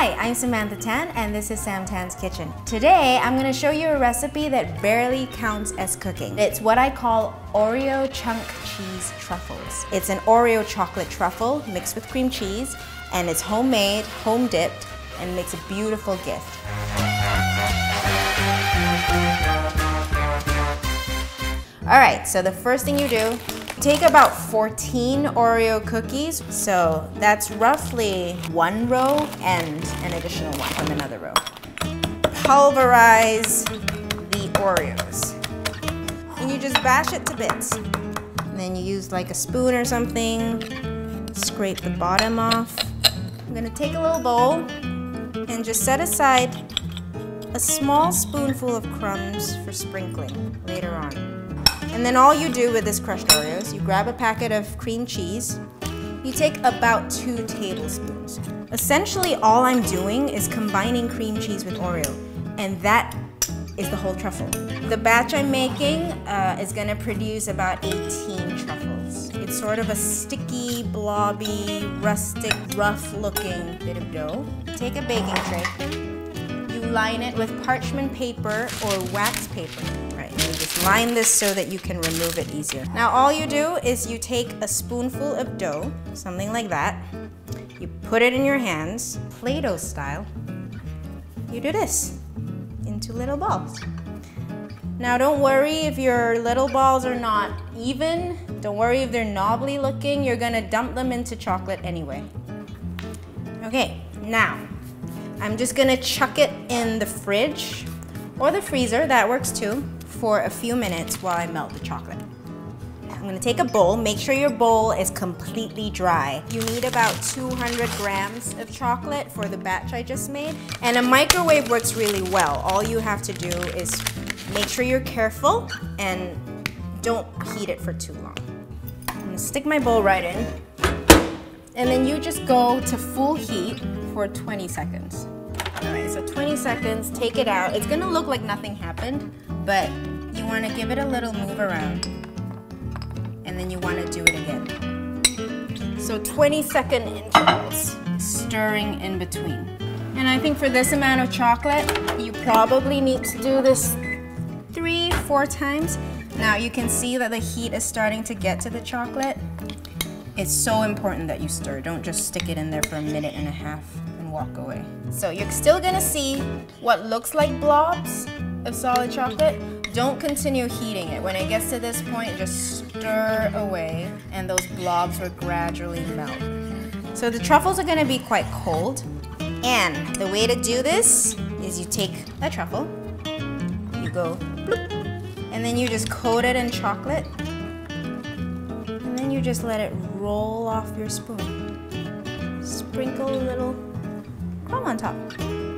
Hi, I'm Samantha Tan and this is Sam Tan's Kitchen. Today, I'm gonna show you a recipe that barely counts as cooking. It's what I call Oreo chunk cheese truffles. It's an Oreo chocolate truffle mixed with cream cheese, and it's homemade, home dipped, and makes a beautiful gift. All right, so the first thing you do, take about 14 Oreo cookies. So that's roughly one row and an additional one from another row. Pulverize the Oreos. And you just bash it to bits. And then you use like a spoon or something, scrape the bottom off. I'm gonna take a little bowl and just set aside a small spoonful of crumbs for sprinkling later on. And then all you do with this crushed Oreos, you grab a packet of cream cheese. You take about 2 tablespoons. Essentially, all I'm doing is combining cream cheese with Oreo, and that is the whole truffle. The batch I'm making is gonna produce about 18 truffles. It's sort of a sticky, blobby, rustic, rough-looking bit of dough. Take a baking tray. You line it with parchment paper or wax paper. Right, and you just line this so that you can remove it easier. Now all you do is you take a spoonful of dough, something like that. You put it in your hands, Play-Doh style. You do this into little balls. Now don't worry if your little balls are not even. Don't worry if they're knobbly looking. You're gonna dump them into chocolate anyway. Okay, now I'm just gonna chuck it in the fridge or the freezer, that works too, for a few minutes while I melt the chocolate. I'm gonna take a bowl, make sure your bowl is completely dry. You need about 200 grams of chocolate for the batch I just made. And a microwave works really well. All you have to do is make sure you're careful and don't heat it for too long. I'm gonna stick my bowl right in. And then you just go to full heat for 20 seconds. All right, so 20 seconds, take it out. It's gonna look like nothing happened, but you wanna give it a little move around, and then you wanna do it again. So 20-second intervals, stirring in between. And I think for this amount of chocolate, you probably need to do this 3-4 times. Now you can see that the heat is starting to get to the chocolate. It's so important that you stir. Don't just stick it in there for a minute and a half and walk away. So you're still gonna see what looks like blobs of solid chocolate. Don't continue heating it. When it gets to this point, just stir away and those blobs will gradually melt. So the truffles are gonna be quite cold. And the way to do this is you take a truffle, you go bloop, and then you just coat it in chocolate. You just let it roll off your spoon. Sprinkle a little crumb on top.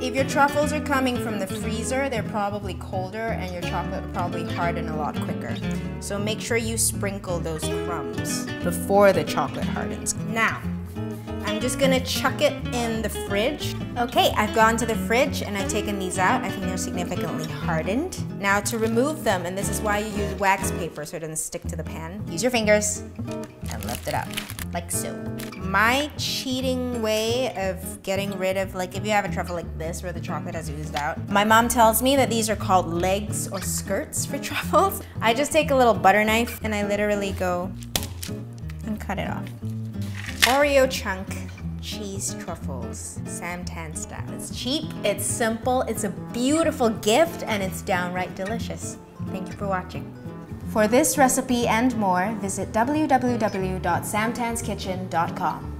If your truffles are coming from the freezer, they're probably colder and your chocolate will probably harden a lot quicker. So make sure you sprinkle those crumbs before the chocolate hardens. Now, I'm just gonna chuck it in the fridge. Okay, I've gone to the fridge and I've taken these out. I think they're significantly hardened. Now to remove them, and this is why you use wax paper so it doesn't stick to the pan, use your fingers and lift it up, like so. My cheating way of getting rid of, like if you have a truffle like this where the chocolate has oozed out, my mom tells me that these are called legs or skirts for truffles. I just take a little butter knife and I literally go and cut it off. Oreo chunk cheese truffles, Sam Tan style. It's cheap, it's simple, it's a beautiful gift, and it's downright delicious. Thank you for watching. For this recipe and more, visit www.samtanskitchen.com.